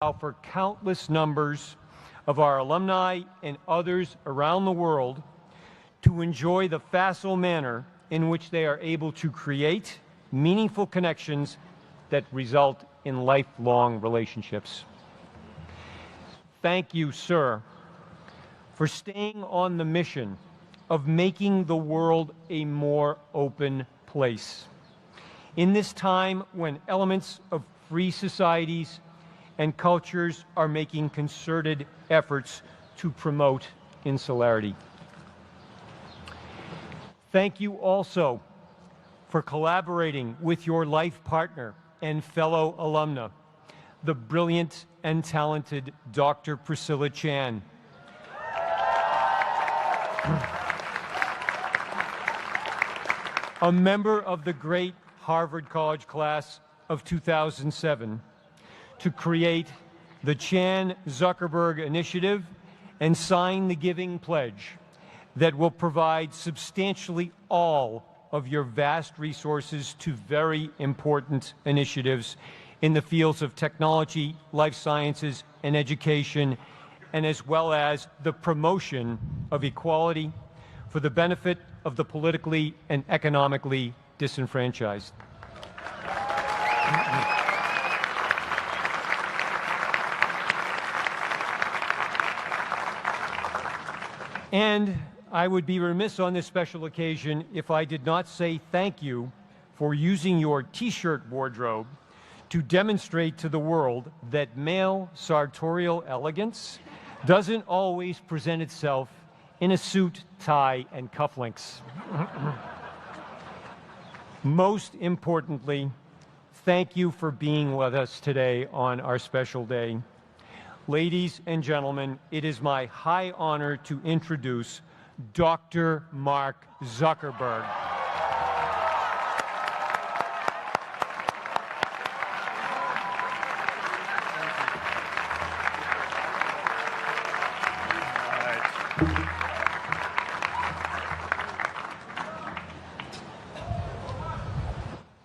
for countless numbers of our alumni and others around the world to enjoy the facile manner in which they are able to create meaningful connections that result in lifelong relationships. Thank you, sir, for staying on the mission of making the world a more open place. In this time when elements of free societies and cultures are making concerted efforts to promote insularity. Thank you also for collaborating with your life partner and fellow alumna, the brilliant and talented Dr. Priscilla Chan. A member of the great Harvard College class of 2007, to create the Chan-Zuckerberg Initiative and sign the Giving Pledge that will provide substantially all of your vast resources to very important initiatives in the fields of technology, life sciences, and education, and as well as the promotion of equality for the benefit of the politically and economically disenfranchised. And I would be remiss on this special occasion if I did not say thank you for using your T-shirt wardrobe to demonstrate to the world that male sartorial elegance doesn't always present itself in a suit, tie, and cufflinks. Most importantly, thank you for being with us today on our special day. Ladies and gentlemen, it is my high honor to introduce Dr. Mark Zuckerberg.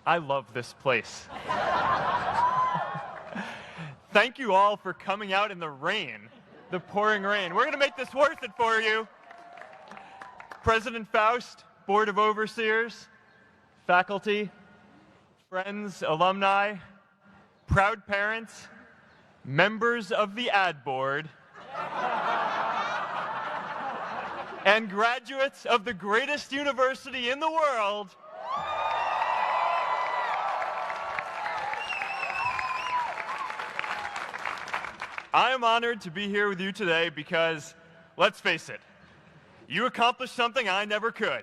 I love this place. Thank you all for coming out in the rain, the pouring rain. We're going to make this worth it for you. President Faust, Board of Overseers, faculty, friends, alumni, proud parents, members of the ad board, and graduates of the greatest university in the world. I am honored to be here with you today because, let's face it, you accomplished something I never could.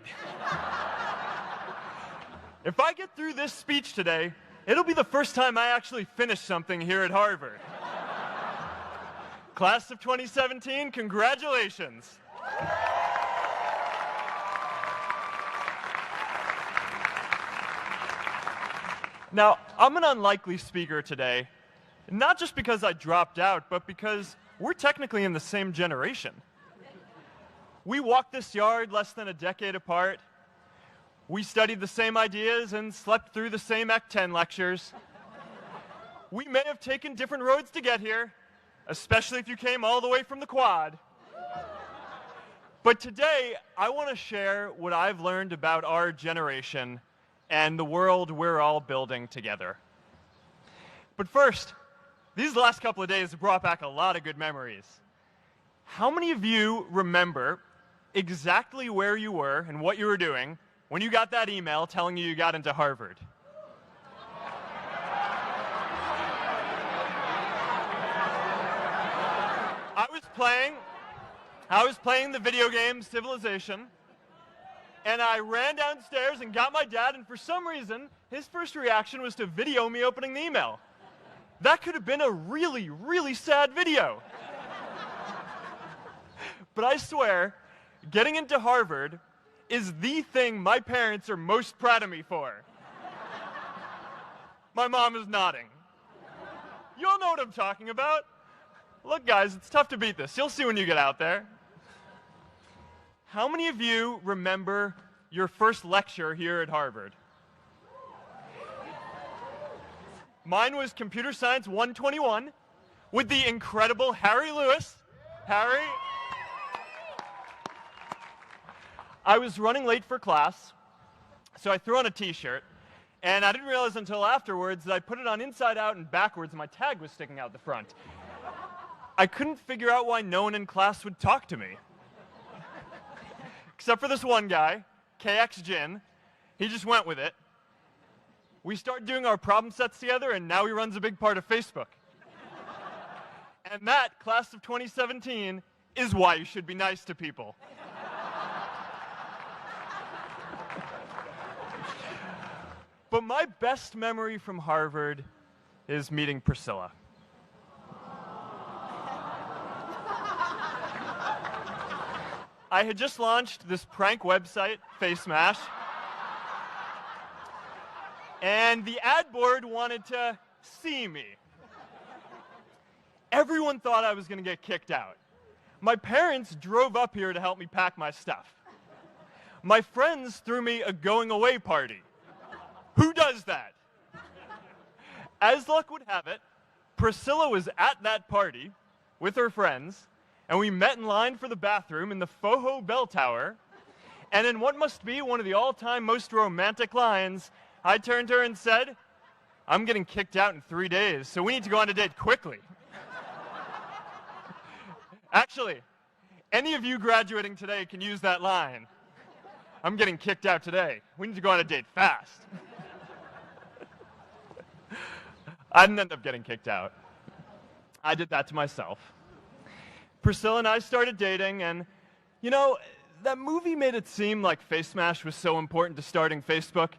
If I get through this speech today, it'll be the first time I actually finish something here at Harvard. Class of 2017, congratulations. Now, I'm an unlikely speaker today. Not just because I dropped out, but because we're technically in the same generation. We walked this yard less than a decade apart. We studied the same ideas and slept through the same Act 10 lectures. We may have taken different roads to get here, especially if you came all the way from the Quad. But today, I want to share what I've learned about our generation and the world we're all building together. But first, these last couple of days have brought back a lot of good memories. How many of you remember exactly where you were and what you were doing when you got that email telling you got into Harvard? I was playing the video game Civilization, and I ran downstairs and got my dad, and for some reason, his first reaction was to video me opening the email. That could have been a really, really sad video. But I swear, getting into Harvard is the thing my parents are most proud of me for. My mom is nodding. You all know what I'm talking about. Look, guys, it's tough to beat this. You'll see when you get out there. How many of you remember your first lecture here at Harvard? Mine was Computer Science 121, with the incredible Harry Lewis. Harry. I was running late for class, so I threw on a t-shirt, and I didn't realize until afterwards that I put it on inside out and backwards and my tag was sticking out the front. I couldn't figure out why no one in class would talk to me. Except for this one guy, KX Jin. He just went with it. We started doing our problem sets together, and now he runs a big part of Facebook. And that, class of 2017, is why you should be nice to people. But my best memory from Harvard is meeting Priscilla. I had just launched this prank website, FaceMash, and the ad board wanted to see me. Everyone thought I was going to get kicked out. My parents drove up here to help me pack my stuff. My friends threw me a going-away party. Who does that? As luck would have it, Priscilla was at that party with her friends, and we met in line for the bathroom in the Foho Bell Tower, and in what must be one of the all-time most romantic lines, I turned to her and said, "I'm getting kicked out in 3 days, so we need to go on a date quickly." Actually, any of you graduating today can use that line. "I'm getting kicked out today. We need to go on a date fast." I didn't end up getting kicked out. I did that to myself. Priscilla and I started dating, and, you know, that movie made it seem like FaceMash was so important to starting Facebook.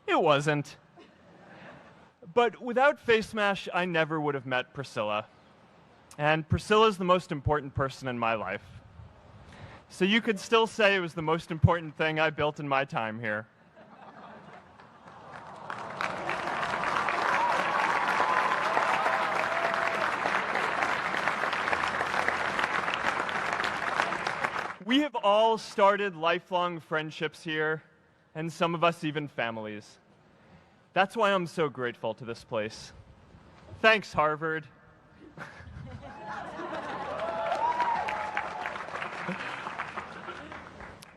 It wasn't. But without FaceMash, I never would have met Priscilla. And Priscilla's the most important person in my life. So you could still say it was the most important thing I built in my time here. We have all started lifelong friendships here, and some of us even families. That's why I'm so grateful to this place. Thanks, Harvard.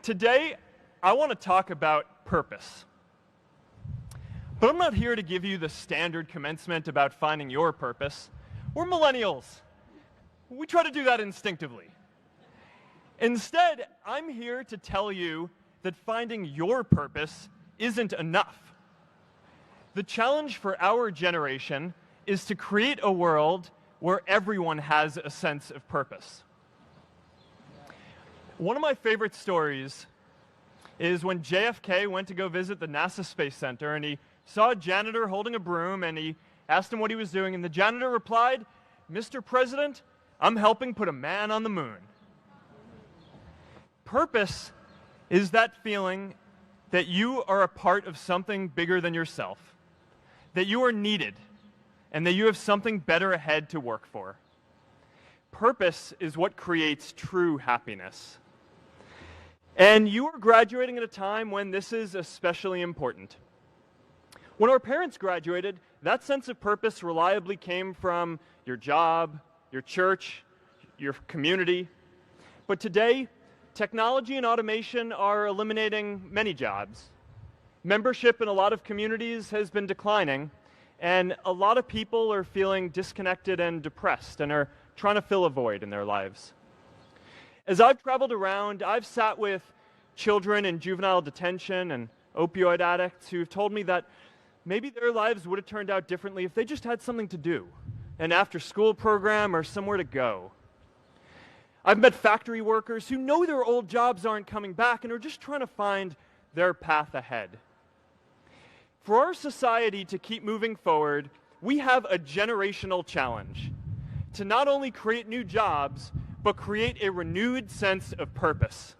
Today, I want to talk about purpose. But I'm not here to give you the standard commencement about finding your purpose. We're millennials. We try to do that instinctively. Instead, I'm here to tell you that finding your purpose isn't enough. The challenge for our generation is to create a world where everyone has a sense of purpose. One of my favorite stories is when JFK went to go visit the NASA Space Center, and he saw a janitor holding a broom, and he asked him what he was doing, and the janitor replied, "Mr. President, I'm helping put a man on the moon." Purpose is that feeling that you are a part of something bigger than yourself, that you are needed, and that you have something better ahead to work for. Purpose is what creates true happiness. And you are graduating at a time when this is especially important. When our parents graduated, that sense of purpose reliably came from your job, your church, your community. But today, technology and automation are eliminating many jobs. Membership in a lot of communities has been declining, and a lot of people are feeling disconnected and depressed and are trying to fill a void in their lives. As I've traveled around, I've sat with children in juvenile detention and opioid addicts who've told me that maybe their lives would have turned out differently if they just had something to do, an after-school program or somewhere to go. I've met factory workers who know their old jobs aren't coming back and are just trying to find their path ahead. For our society to keep moving forward, we have a generational challenge to not only create new jobs, but create a renewed sense of purpose.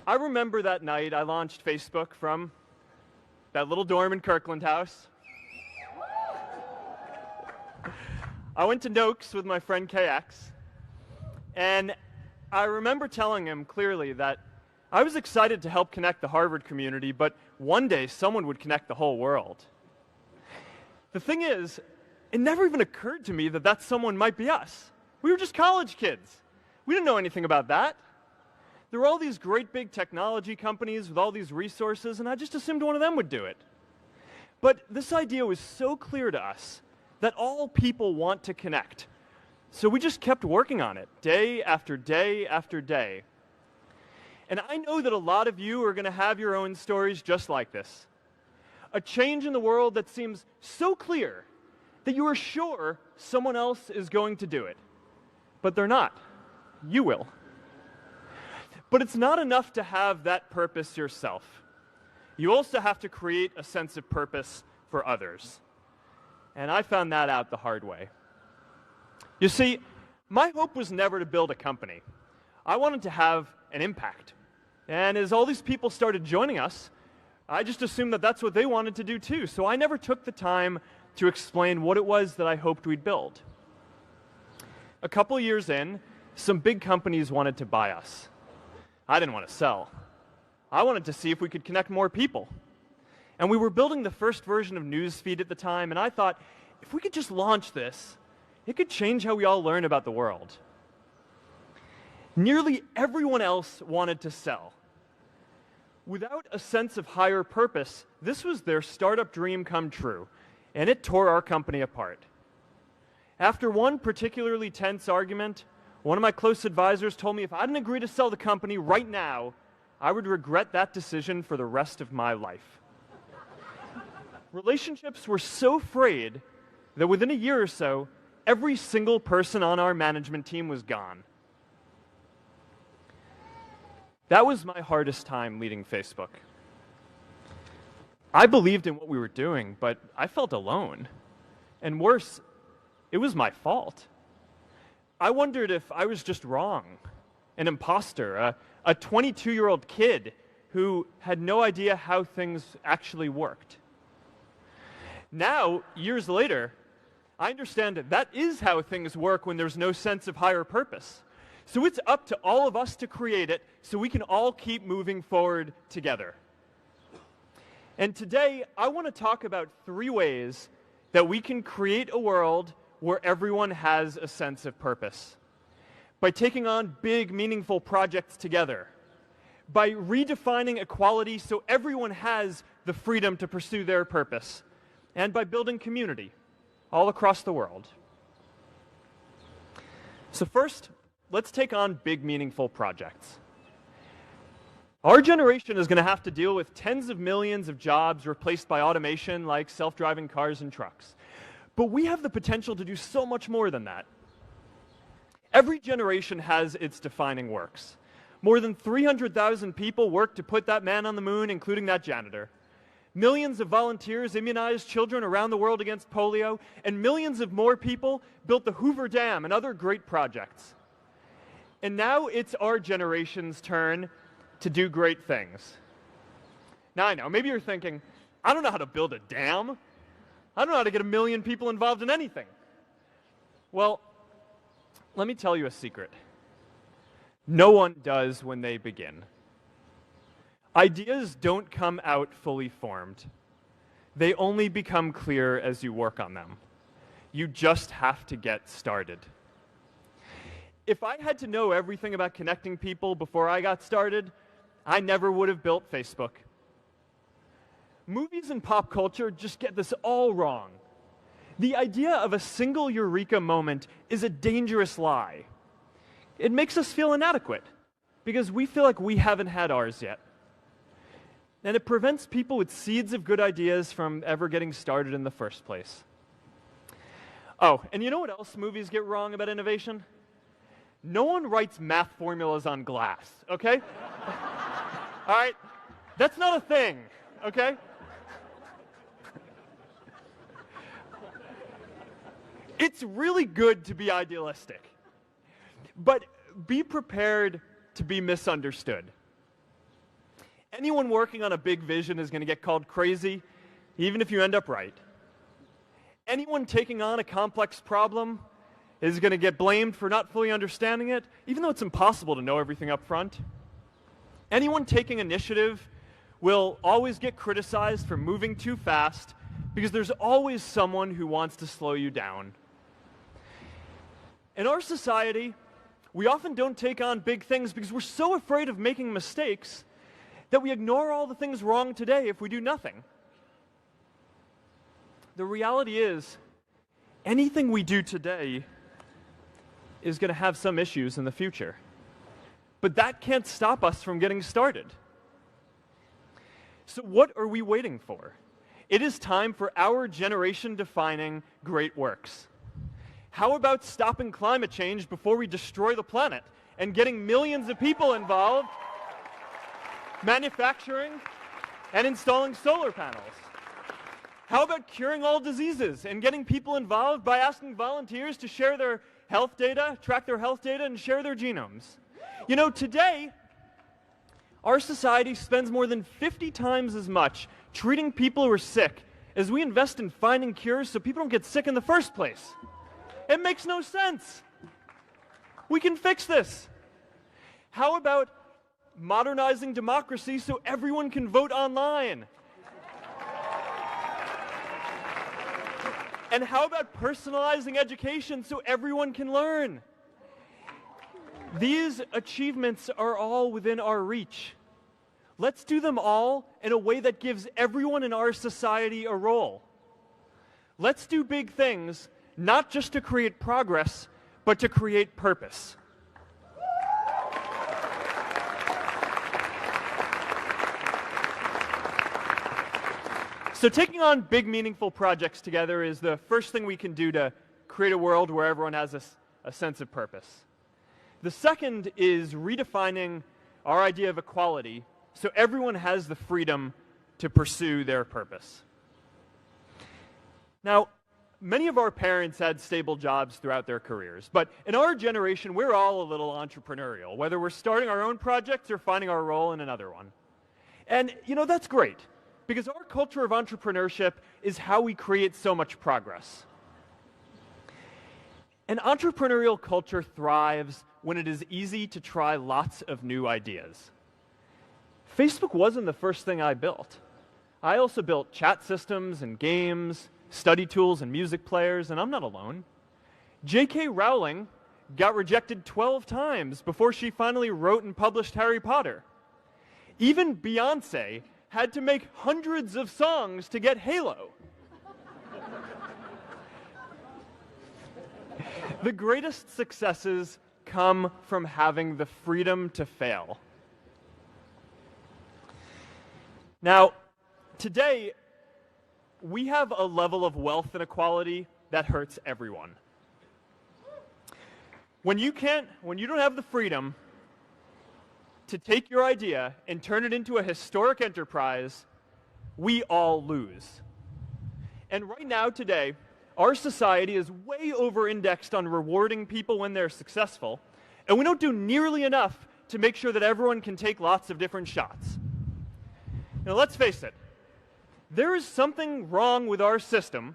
I remember that night I launched Facebook from that little dorm in Kirkland House. I went to Noakes with my friend KX, and I remember telling him clearly that I was excited to help connect the Harvard community, but one day someone would connect the whole world. The thing is, it never even occurred to me that that someone might be us. We were just college kids. We didn't know anything about that. There were all these great big technology companies with all these resources, and I just assumed one of them would do it. But this idea was so clear to us that all people want to connect. So we just kept working on it, day after day after day. And I know that a lot of you are going to have your own stories just like this. A change in the world that seems so clear that you are sure someone else is going to do it. But they're not. You will. But it's not enough to have that purpose yourself. You also have to create a sense of purpose for others. And I found that out the hard way. You see, my hope was never to build a company. I wanted to have an impact. And as all these people started joining us, I just assumed that that's what they wanted to do too. So I never took the time to explain what it was that I hoped we'd build. A couple years in, some big companies wanted to buy us. I didn't want to sell. I wanted to see if we could connect more people. And we were building the first version of Newsfeed at the time, and I thought, if we could just launch this, it could change how we all learn about the world. Nearly everyone else wanted to sell. Without a sense of higher purpose, this was their startup dream come true, and it tore our company apart. After one particularly tense argument, one of my close advisors told me if I didn't agree to sell the company right now, I would regret that decision for the rest of my life. Relationships were so frayed that within a year or so, every single person on our management team was gone. That was my hardest time leading Facebook. I believed in what we were doing, but I felt alone. And worse, it was my fault. I wondered if I was just wrong, an imposter, a 22-year-old kid who had no idea how things actually worked. Now, years later, I understand that is how things work when there's no sense of higher purpose. So it's up to all of us to create it so we can all keep moving forward together. And today, I want to talk about 3 ways that we can create a world where everyone has a sense of purpose. By taking on big, meaningful projects together. By redefining equality so everyone has the freedom to pursue their purpose. And by building community all across the world. So first, let's take on big, meaningful projects. Our generation is going to have to deal with tens of millions of jobs replaced by automation like self-driving cars and trucks. But we have the potential to do so much more than that. Every generation has its defining works. More than 300,000 people worked to put that man on the moon, including that janitor. Millions of volunteers immunized children around the world against polio, and millions of more people built the Hoover Dam and other great projects. And now it's our generation's turn to do great things. Now I know, maybe you're thinking, I don't know how to build a dam. I don't know how to get 1 million people involved in anything. Well, let me tell you a secret. No one does when they begin. Ideas don't come out fully formed. They only become clear as you work on them. You just have to get started. If I had to know everything about connecting people before I got started, I never would have built Facebook. Movies and pop culture just get this all wrong. The idea of a single eureka moment is a dangerous lie. It makes us feel inadequate because we feel like we haven't had ours yet. And it prevents people with seeds of good ideas from ever getting started in the first place. Oh, and you know what else movies get wrong about innovation? No one writes math formulas on glass, okay? All right? That's not a thing, okay? It's really good to be idealistic, but be prepared to be misunderstood. Anyone working on a big vision is going to get called crazy, even if you end up right. Anyone taking on a complex problem is going to get blamed for not fully understanding it, even though it's impossible to know everything up front. Anyone taking initiative will always get criticized for moving too fast because there's always someone who wants to slow you down. In our society, we often don't take on big things because we're so afraid of making mistakes that we ignore all the things wrong today if we do nothing. The reality is, anything we do today is going to have some issues in the future. But that can't stop us from getting started. So what are we waiting for? It is time for our generation-defining great works. How about stopping climate change before we destroy the planet and getting millions of people involved, manufacturing and installing solar panels? How about curing all diseases and getting people involved by asking volunteers to share their health data, track their health data, and share their genomes? You know, today, our society spends more than 50 times as much treating people who are sick as we invest in finding cures so people don't get sick in the first place. It makes no sense. We can fix this. How about modernizing democracy so everyone can vote online? And how about personalizing education so everyone can learn? These achievements are all within our reach. Let's do them all in a way that gives everyone in our society a role. Let's do big things, not just to create progress, but to create purpose. So taking on big, meaningful projects together is the first thing we can do to create a world where everyone has a sense of purpose. The second is redefining our idea of equality so everyone has the freedom to pursue their purpose. Now, many of our parents had stable jobs throughout their careers, but in our generation, we're all a little entrepreneurial, whether we're starting our own projects or finding our role in another one. And, you know, that's great, because our culture of entrepreneurship is how we create so much progress. An entrepreneurial culture thrives when it is easy to try lots of new ideas. Facebook wasn't the first thing I built. I also built chat systems and games, study tools and music players, and I'm not alone. J.K. Rowling got rejected 12 times before she finally wrote and published Harry Potter. Even Beyoncé had to make hundreds of songs to get Halo. The greatest successes come from having the freedom to fail. Now, today, we have a level of wealth inequality that hurts everyone. When you don't have the freedom to take your idea and turn it into a historic enterprise, we all lose. And right now, today, our society is way over-indexed on rewarding people when they're successful, and we don't do nearly enough to make sure that everyone can take lots of different shots. Now, let's face it. There is something wrong with our system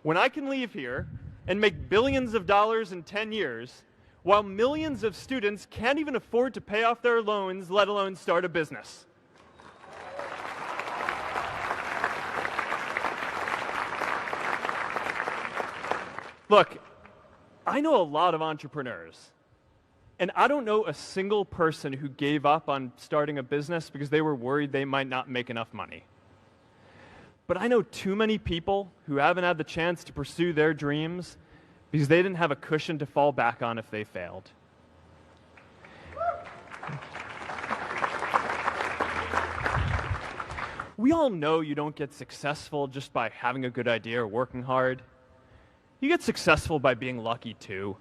when I can leave here and make billions of dollars in 10 years while millions of students can't even afford to pay off their loans, let alone start a business. Look, I know a lot of entrepreneurs, and I don't know a single person who gave up on starting a business because they were worried they might not make enough money. But I know too many people who haven't had the chance to pursue their dreams because they didn't have a cushion to fall back on if they failed. We all know you don't get successful just by having a good idea or working hard. You get successful by being lucky too.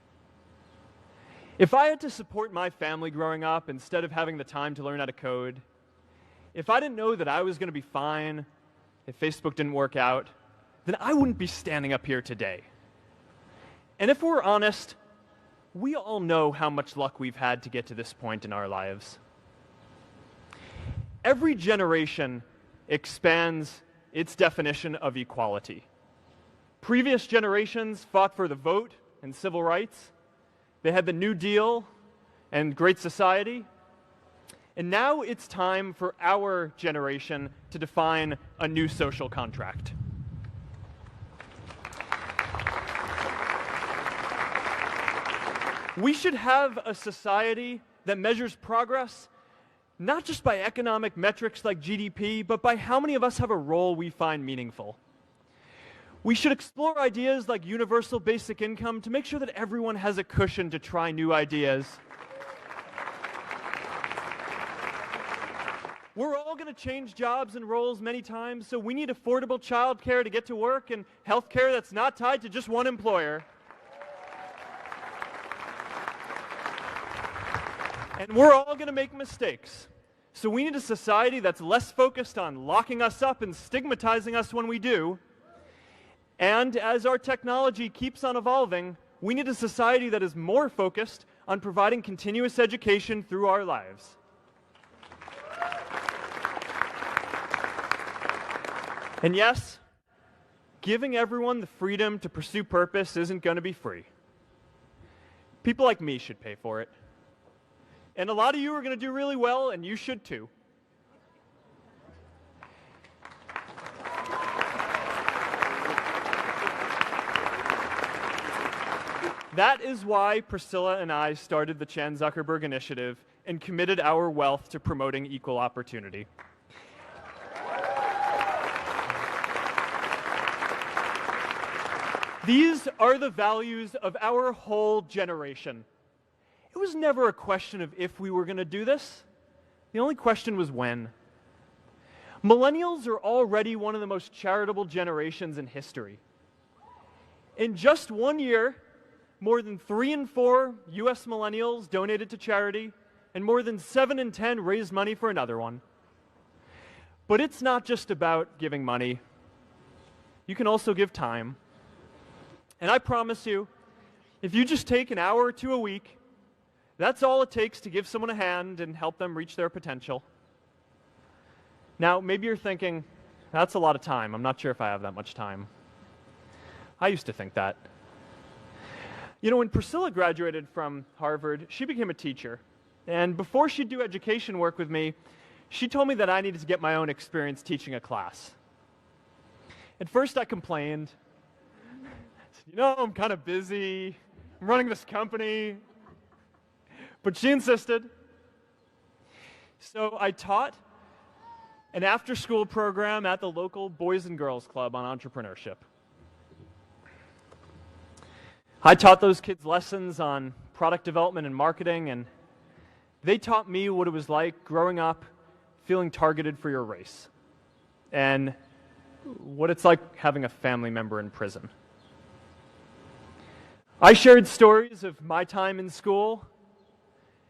If I had to support my family growing up instead of having the time to learn how to code, if I didn't know that I was going to be fine if Facebook didn't work out, then I wouldn't be standing up here today. And if we're honest, we all know how much luck we've had to get to this point in our lives. Every generation expands its definition of equality. Previous generations fought for the vote and civil rights. They had the New Deal and Great Society. And now it's time for our generation to define a new social contract. We should have a society that measures progress not just by economic metrics like GDP, but by how many of us have a role we find meaningful. We should explore ideas like universal basic income to make sure that everyone has a cushion to try new ideas. We're all going to change jobs and roles many times, so we need affordable childcare to get to work and healthcare that's not tied to just one employer. And we're all going to make mistakes. So we need a society that's less focused on locking us up and stigmatizing us when we do. And as our technology keeps on evolving, we need a society that is more focused on providing continuous education through our lives. And yes, giving everyone the freedom to pursue purpose isn't going to be free. People like me should pay for it. And a lot of you are going to do really well, and you should too. That is why Priscilla and I started the Chan Zuckerberg Initiative and committed our wealth to promoting equal opportunity. These are the values of our whole generation. It was never a question of if we were going to do this. The only question was when. Millennials are already one of the most charitable generations in history. In just 1 year, more than 3 in 4 US millennials donated to charity, and more than 7 in 10 raised money for another one. But it's not just about giving money. You can also give time. And I promise you, if you just take an hour or two a week, that's all it takes to give someone a hand and help them reach their potential. Now, maybe you're thinking, that's a lot of time. I'm not sure if I have that much time. I used to think that. You know, when Priscilla graduated from Harvard, she became a teacher. And before she'd do education work with me, she told me that I needed to get my own experience teaching a class. At first, I complained. I said, you know, I'm kind of busy. I'm running this company. But she insisted. So I taught an after-school program at the local Boys and Girls Club on entrepreneurship. I taught those kids lessons on product development and marketing, and they taught me what it was like growing up feeling targeted for your race, and what it's like having a family member in prison. I shared stories of my time in school,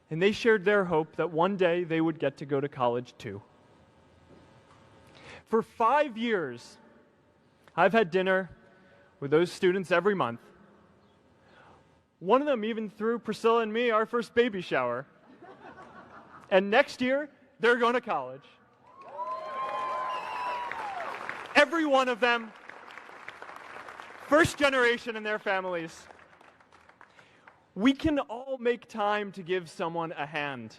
and they shared their hope that one day they would get to go to college too. For 5 years, I've had dinner with those students every month. One of them even threw Priscilla and me our first baby shower. And next year, they're going to college. Every one of them, first generation in their families. We can all make time to give someone a hand.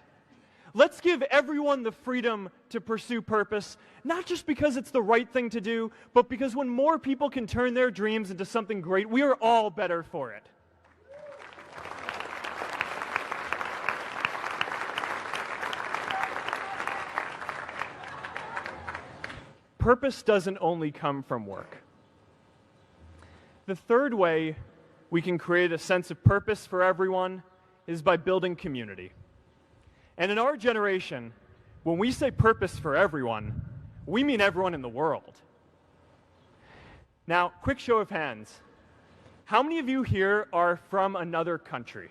Let's give everyone the freedom to pursue purpose, not just because it's the right thing to do, but because when more people can turn their dreams into something great, we are all better for it. Purpose doesn't only come from work. The third way we can create a sense of purpose for everyone is by building community. And in our generation, when we say purpose for everyone, we mean everyone in the world. Now, quick show of hands. How many of you here are from another country?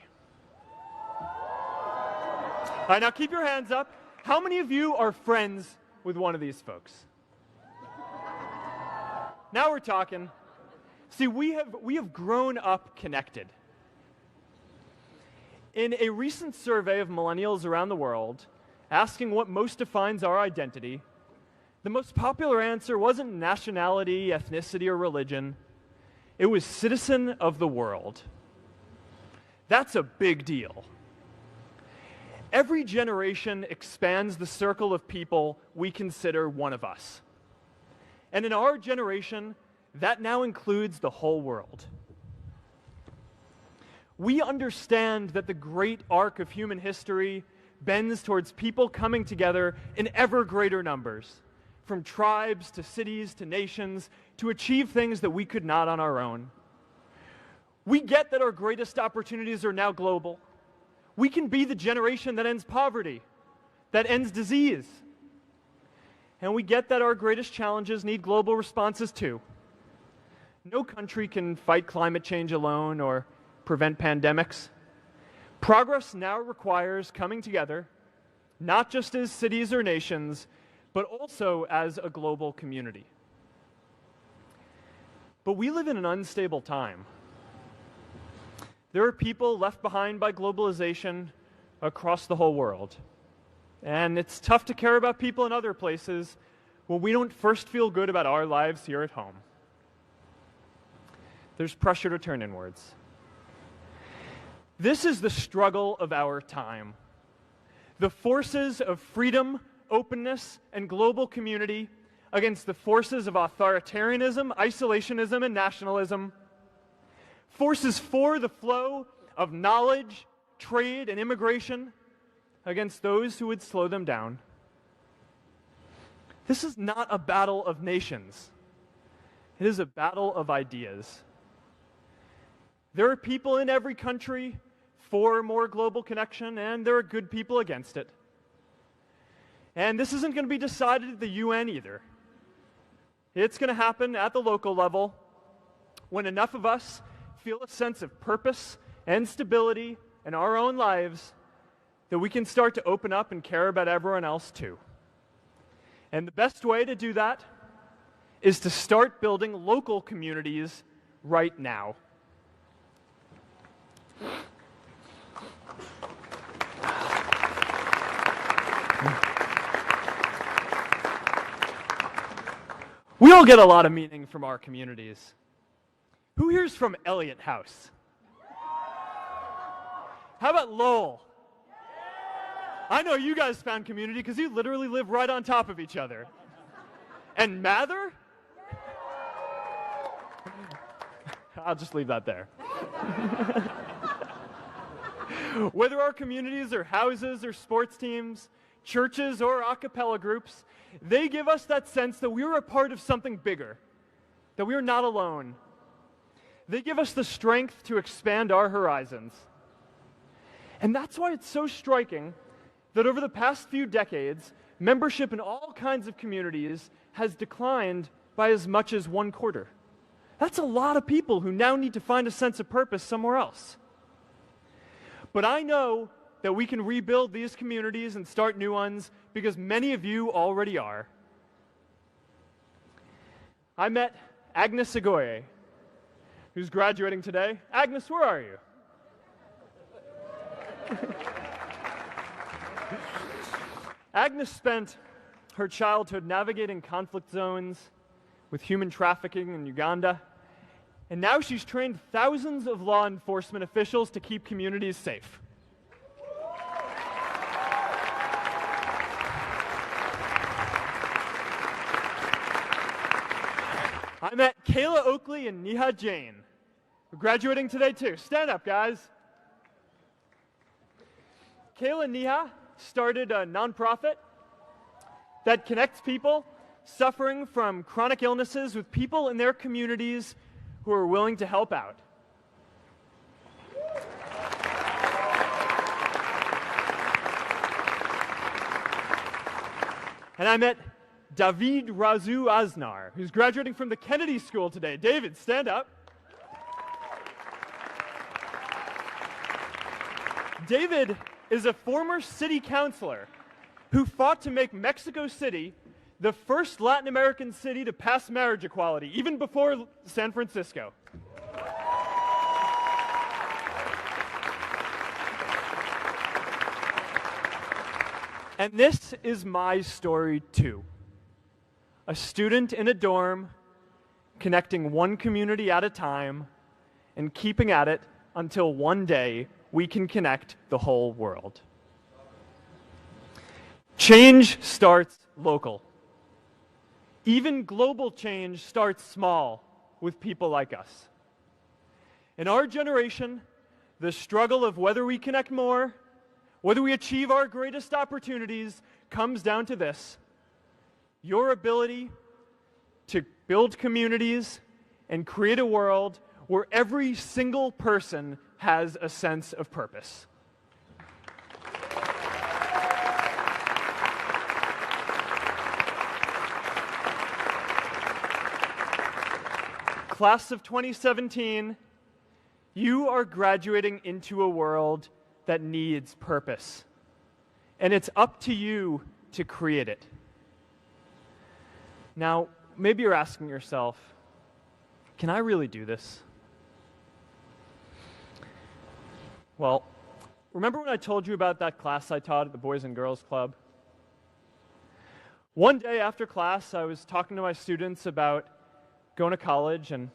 All right, now keep your hands up. How many of you are friends with one of these folks? Now we're talking. See, we have grown up connected. In a recent survey of millennials around the world, asking what most defines our identity, the most popular answer wasn't nationality, ethnicity, or religion. It was citizen of the world. That's a big deal. Every generation expands the circle of people we consider one of us. And in our generation, that now includes the whole world. We understand that the great arc of human history bends towards people coming together in ever greater numbers, from tribes to cities to nations, to achieve things that we could not on our own. We get that our greatest opportunities are now global. We can be the generation that ends poverty, that ends disease. And we get that our greatest challenges need global responses too. No country can fight climate change alone or prevent pandemics. Progress now requires coming together, not just as cities or nations, but also as a global community. But we live in an unstable time. There are people left behind by globalization across the whole world. And it's tough to care about people in other places when we don't first feel good about our lives here at home. There's pressure to turn inwards. This is the struggle of our time. The forces of freedom, openness, and global community against the forces of authoritarianism, isolationism, and nationalism. Forces for the flow of knowledge, trade, and immigration against those who would slow them down. This is not a battle of nations. It is a battle of ideas. There are people in every country for more global connection, and there are good people against it. And this isn't going to be decided at the UN either. It's going to happen at the local level when enough of us feel a sense of purpose and stability in our own lives that we can start to open up and care about everyone else too. And the best way to do that is to start building local communities right now. We all get a lot of meaning from our communities. Who here's from Elliott House? How about Lowell? I know you guys found community because you literally live right on top of each other. And Mather? I'll just leave that there. Whether our communities are houses or sports teams, churches or a cappella groups, they give us that sense that we are a part of something bigger, that we are not alone. They give us the strength to expand our horizons. And that's why it's so striking that over the past few decades, membership in all kinds of communities has declined by as much as 1/4. That's a lot of people who now need to find a sense of purpose somewhere else. But I know that we can rebuild these communities and start new ones because many of you already are. I met Agnes Segoye, who's graduating today. Agnes, where are you? Agnes spent her childhood navigating conflict zones with human trafficking in Uganda, and now she's trained thousands of law enforcement officials to keep communities safe. I met Kayla Oakley and Neha Jain, who are graduating today too. Stand up, guys. Kayla and Neha started a nonprofit that connects people suffering from chronic illnesses with people in their communities who are willing to help out. And I met David Razu Aznar, who's graduating from the Kennedy School today. David, stand up. David is a former city councilor who fought to make Mexico City the first Latin American city to pass marriage equality, even before San Francisco. And this is my story too. A student in a dorm, connecting one community at a time, and keeping at it until one day we can connect the whole world. Change starts local. Even global change starts small with people like us. In our generation, the struggle of whether we connect more, whether we achieve our greatest opportunities, comes down to this: your ability to build communities and create a world where every single person has a sense of purpose. Class of 2017, you are graduating into a world that needs purpose. And it's up to you to create it. Now, maybe you're asking yourself, can I really do this? Well, remember when I told you about that class I taught at the Boys and Girls Club? One day after class, I was talking to my students about going to college, and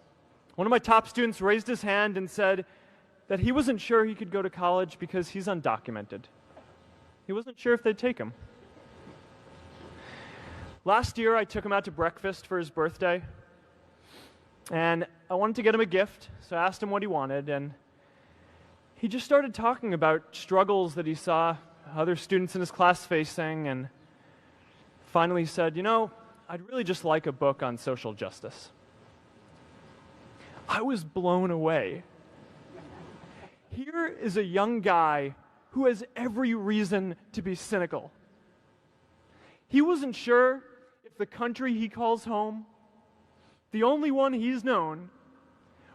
one of my top students raised his hand and said that he wasn't sure he could go to college because he's undocumented. He wasn't sure if they'd take him. Last year, I took him out to breakfast for his birthday, and I wanted to get him a gift, so I asked him what he wanted, and he just started talking about struggles that he saw other students in his class facing, and finally said, I'd really just like a book on social justice. I was blown away. Here is a young guy who has every reason to be cynical. He wasn't sure if the country he calls home, the only one he's known,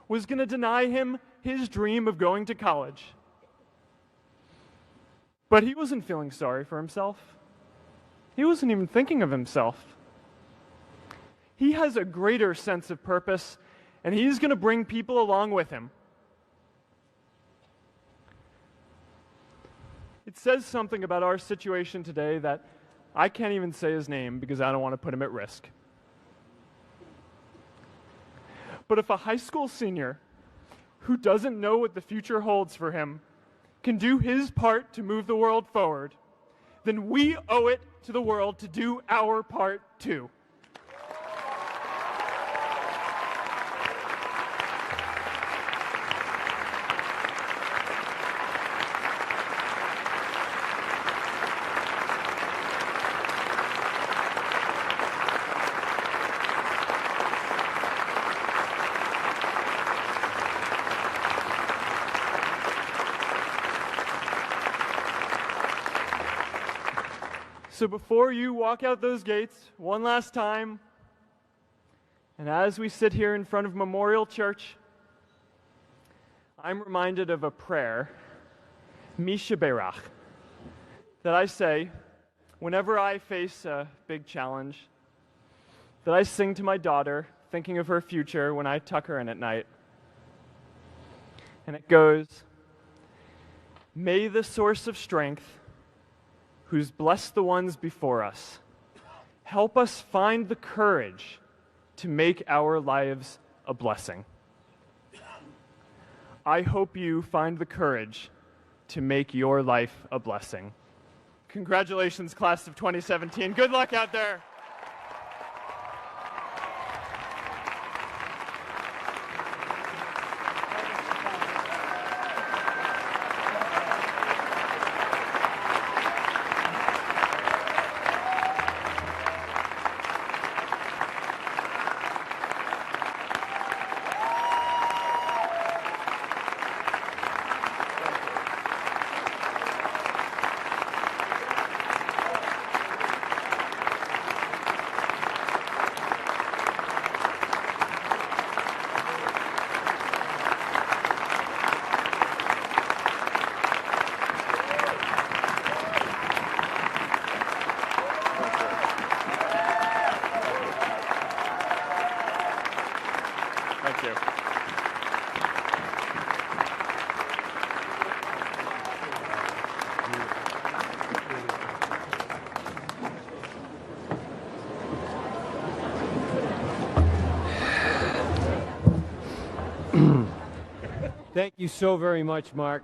was going to deny him his dream of going to college. But he wasn't feeling sorry for himself. He wasn't even thinking of himself. He has a greater sense of purpose, and he's going to bring people along with him. It says something about our situation today that I can't even say his name because I don't want to put him at risk. But if a high school senior who doesn't know what the future holds for him can do his part to move the world forward, then we owe it to the world to do our part too. So before you walk out those gates one last time, and as we sit here in front of Memorial Church, I'm reminded of a prayer, Misha Berach, that I say whenever I face a big challenge, that I sing to my daughter, thinking of her future when I tuck her in at night. And it goes, "May the source of strength, who's blessed the ones before us, help us find the courage to make our lives a blessing." I hope you find the courage to make your life a blessing. Congratulations, class of 2017. Good luck out there. Thank you. Thank you so very much, Mark.